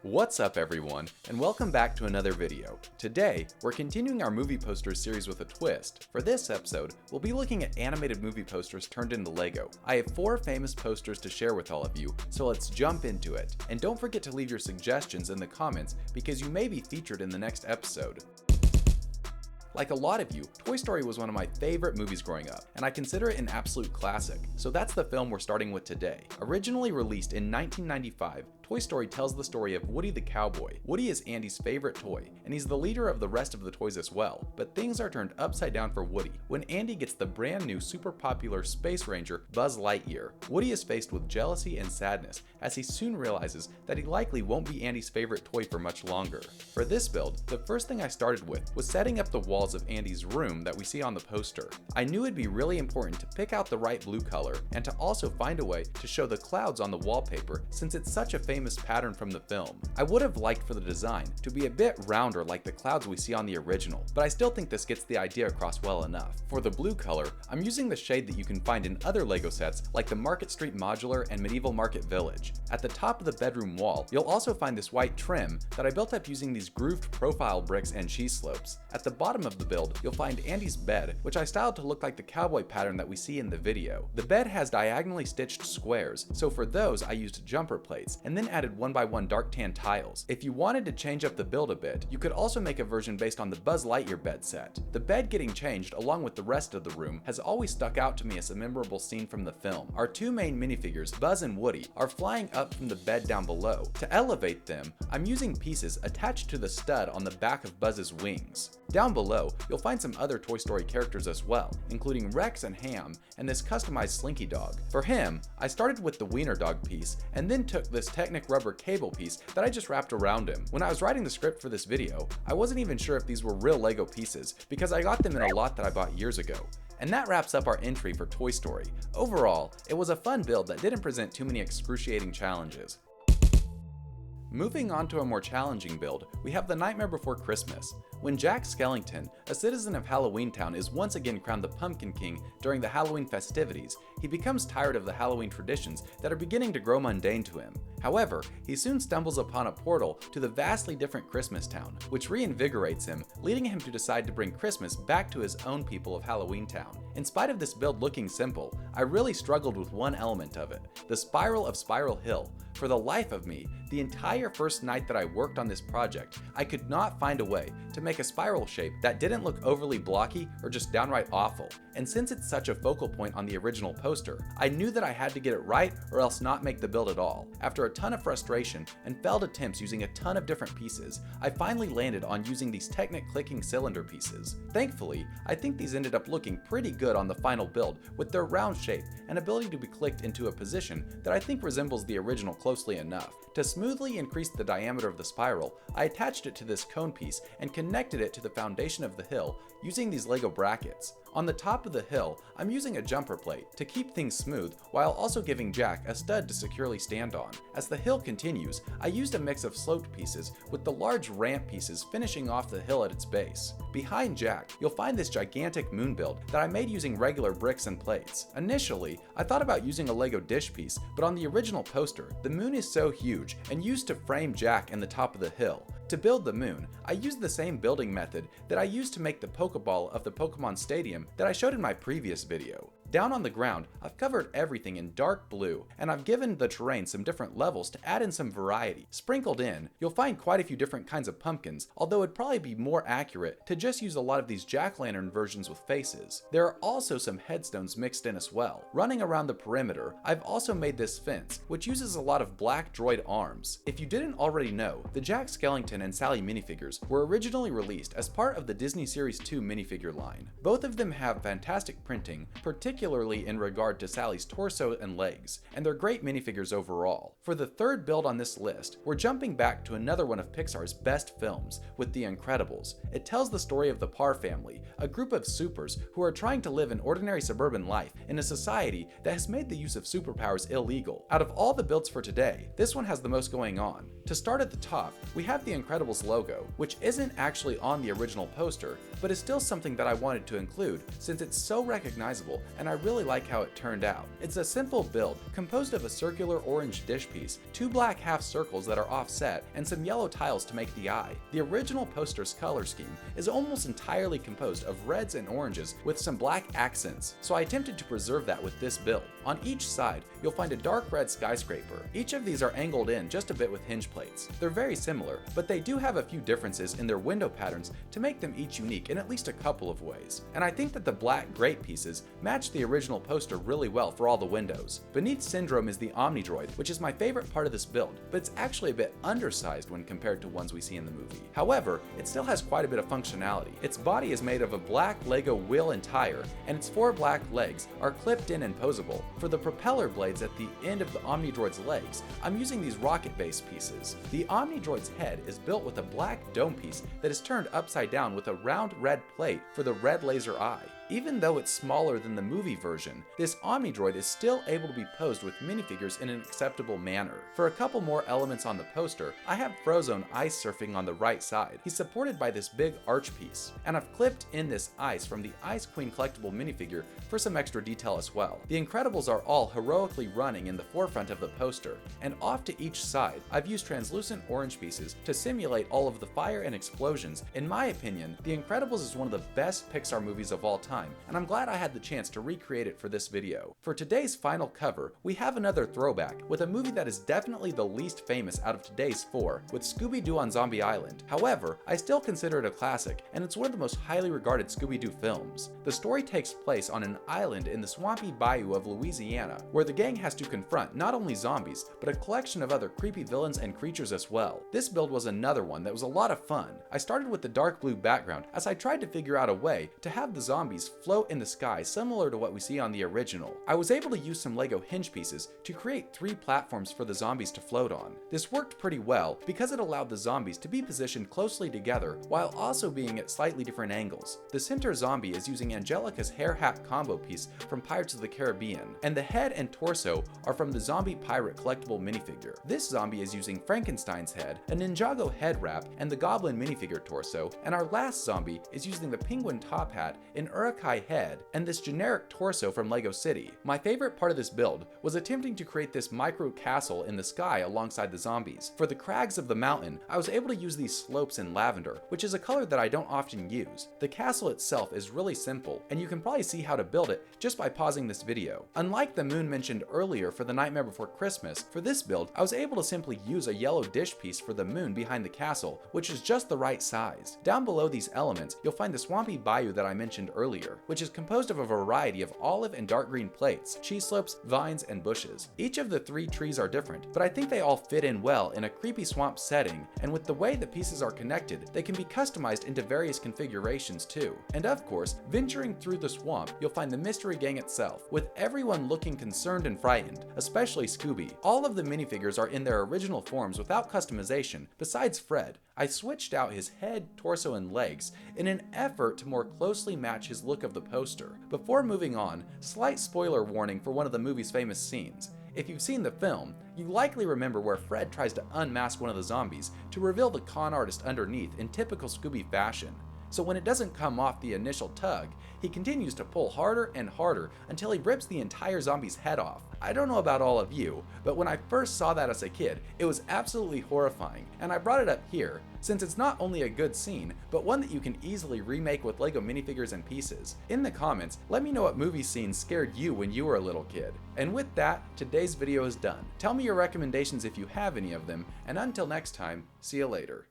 What's up everyone, and welcome back to another video. Today, we're continuing our movie posters series with a twist. For this episode, we'll be looking at animated movie posters turned into Lego. I have 4 famous posters to share with all of you, so let's jump into it. And don't forget to leave your suggestions in the comments because you may be featured in the next episode. Like a lot of you, Toy Story was one of my favorite movies growing up, and I consider it an absolute classic. So that's the film we're starting with today. Originally released in 1995, Toy Story tells the story of Woody the Cowboy. Woody is Andy's favorite toy, and he's the leader of the rest of the toys as well, but things are turned upside down for Woody when Andy gets the brand new super popular Space Ranger, Buzz Lightyear. Woody is faced with jealousy and sadness as he soon realizes that he likely won't be Andy's favorite toy for much longer. For this build, the first thing I started with was setting up the walls of Andy's room that we see on the poster. I knew it'd be really important to pick out the right blue color and to also find a way to show the clouds on the wallpaper since it's such a famous pattern from the film. I would have liked for the design to be a bit rounder like the clouds we see on the original, but I still think this gets the idea across well enough. For the blue color, I'm using the shade that you can find in other LEGO sets like the Market Street Modular and Medieval Market Village. At the top of the bedroom wall, you'll also find this white trim that I built up using these grooved profile bricks and cheese slopes. At the bottom of the build, you'll find Andy's bed, which I styled to look like the cowboy pattern that we see in the video. The bed has diagonally stitched squares, so for those I used jumper plates and then added 1x1 dark tan tiles. If you wanted to change up the build a bit, you could also make a version based on the Buzz Lightyear bed set. The bed getting changed along with the rest of the room has always stuck out to me as a memorable scene from the film. Our 2 main minifigures, Buzz and Woody, are flying up from the bed down below. To elevate them, I'm using pieces attached to the stud on the back of Buzz's wings. Down below, you'll find some other Toy Story characters as well, including Rex and Ham and this customized Slinky dog. For him, I started with the wiener dog piece and then took this Technic rubber cable piece that I just wrapped around him. When I was writing the script for this video, I wasn't even sure if these were real Lego pieces because I got them in a lot that I bought years ago. And that wraps up our entry for Toy Story. Overall, it was a fun build that didn't present too many excruciating challenges. Moving on to a more challenging build, we have The Nightmare Before Christmas. When Jack Skellington, a citizen of Halloween Town, is once again crowned the Pumpkin King during the Halloween festivities, he becomes tired of the Halloween traditions that are beginning to grow mundane to him. However, he soon stumbles upon a portal to the vastly different Christmas Town, which reinvigorates him, leading him to decide to bring Christmas back to his own people of Halloween Town. In spite of this build looking simple, I really struggled with one element of it, the spiral of Spiral Hill. For the life of me, the entire first night that I worked on this project, I could not find a way to make a spiral shape that didn't look overly blocky or just downright awful. And since it's such a focal point on the original poster, I knew that I had to get it right or else not make the build at all. After a ton of frustration and failed attempts using a ton of different pieces, I finally landed on using these Technic clicking cylinder pieces. Thankfully, I think these ended up looking pretty good on the final build with their round shape and ability to be clicked into a position that I think resembles the original closely enough. To smoothly increase the diameter of the spiral, I attached it to this cone piece and connected it to the foundation of the hill using these Lego brackets. On the top of the hill, I'm using a jumper plate to keep things smooth while also giving Jack a stud to securely stand on. As the hill continues, I used a mix of sloped pieces with the large ramp pieces finishing off the hill at its base. Behind Jack, you'll find this gigantic moon build that I made using regular bricks and plates. Initially, I thought about using a Lego dish piece, but on the original poster, the moon is so huge and used to frame Jack in the top of the hill. To build the moon, I used the same building method that I used to make the Pokeball of the Pokemon Stadium that I showed in my previous video. Down on the ground, I've covered everything in dark blue, and I've given the terrain some different levels to add in some variety. Sprinkled in, you'll find quite a few different kinds of pumpkins, although it'd probably be more accurate to just use a lot of these jack-o'-lantern versions with faces. There are also some headstones mixed in as well. Running around the perimeter, I've also made this fence, which uses a lot of black droid arms. If you didn't already know, the Jack Skellington and Sally minifigures were originally released as part of the Disney Series 2 minifigure line. Both of them have fantastic printing, particularly in regard to Sally's torso and legs, and they're great minifigures overall. For the third build on this list, we're jumping back to another one of Pixar's best films, with The Incredibles. It tells the story of the Parr family, a group of supers who are trying to live an ordinary suburban life in a society that has made the use of superpowers illegal. Out of all the builds for today, this one has the most going on. To start at the top, we have the Incredibles logo, which isn't actually on the original poster, but is still something that I wanted to include since it's so recognizable and and I really like how it turned out. It's a simple build composed of a circular orange dish piece, 2 black half circles that are offset, and some yellow tiles to make the eye. The original poster's color scheme is almost entirely composed of reds and oranges with some black accents, so I attempted to preserve that with this build. On each side, you'll find a dark red skyscraper. Each of these are angled in just a bit with hinge plates. They're very similar, but they do have a few differences in their window patterns to make them each unique in at least a couple of ways. And I think that the black grate pieces match the original poster really well for all the windows. Beneath Syndrome is the Omnidroid, which is my favorite part of this build, but it's actually a bit undersized when compared to ones we see in the movie. However, it still has quite a bit of functionality. Its body is made of a black Lego wheel and tire, and its 4 black legs are clipped in and posable. For the propeller blades at the end of the Omnidroid's legs, I'm using these rocket-based pieces. The Omnidroid's head is built with a black dome piece that is turned upside down with a round red plate for the red laser eye. Even though it's smaller than the movie version, this Omnidroid is still able to be posed with minifigures in an acceptable manner. For a couple more elements on the poster, I have Frozone ice surfing on the right side. He's supported by this big arch piece, and I've clipped in this ice from the Ice Queen collectible minifigure for some extra detail as well. The Incredibles are all heroically running in the forefront of the poster, and off to each side, I've used translucent orange pieces to simulate all of the fire and explosions. In my opinion, The Incredibles is one of the best Pixar movies of all time, and I'm glad I had the chance to recreate it for this video. For today's final cover, we have another throwback with a movie that is definitely the least famous out of today's 4, with Scooby Doo on Zombie Island. However, I still consider it a classic, and it's one of the most highly regarded Scooby Doo films. The story takes place on an island in the swampy bayou of Louisiana, where the gang has to confront not only zombies, but a collection of other creepy villains and creatures as well. This build was another one that was a lot of fun. I started with the dark blue background as I tried to figure out a way to have the zombies float in the sky similar to what we see on the original. I was able to use some Lego hinge pieces to create 3 platforms for the zombies to float on. This worked pretty well because it allowed the zombies to be positioned closely together while also being at slightly different angles. The center zombie is using Angelica's hair hat combo piece from Pirates of the Caribbean, and the head and torso are from the Zombie Pirate collectible minifigure. This zombie is using Frankenstein's head, a Ninjago head wrap, and the Goblin minifigure torso, and our last zombie is using the penguin top hat, an Urukai head, and this generic torso from Lego City. My favorite part of this build was attempting to create this micro castle in the sky alongside the zombies. For the crags of the mountain, I was able to use these slopes in lavender, which is a color that I don't often use. The castle itself is really simple, and you can probably see how to build it just by pausing this video. Unlike the moon mentioned earlier for The Nightmare Before Christmas, for this build, I was able to simply use a yellow dish piece for the moon behind the castle, which is just the right size. Down below these elements, you'll find the swampy bayou that I mentioned earlier, which is composed of a variety of olive and dark green plates, cheese slopes, vines, and bushes. Each of the 3 trees are different, but I think they all fit in well in a creepy swamp setting, and with the way the pieces are connected, they can be customized into various configurations too. And of course, venturing through the swamp, you'll find the mystery gang itself, with everyone looking concerned and frightened, especially Scooby. All of the minifigures are in their original forms without customization, besides Fred. I switched out his head, torso, and legs in an effort to more closely match his look of the poster. Before moving on, slight spoiler warning for one of the movie's famous scenes. If you've seen the film, you likely remember where Fred tries to unmask one of the zombies to reveal the con artist underneath in typical Scooby fashion. So when it doesn't come off the initial tug, he continues to pull harder and harder until he rips the entire zombie's head off. I don't know about all of you, but when I first saw that as a kid, it was absolutely horrifying, and I brought it up here, since it's not only a good scene, but one that you can easily remake with Lego minifigures and pieces. In the comments, let me know what movie scenes scared you when you were a little kid. And with that, today's video is done. Tell me your recommendations if you have any of them, and until next time, see you later.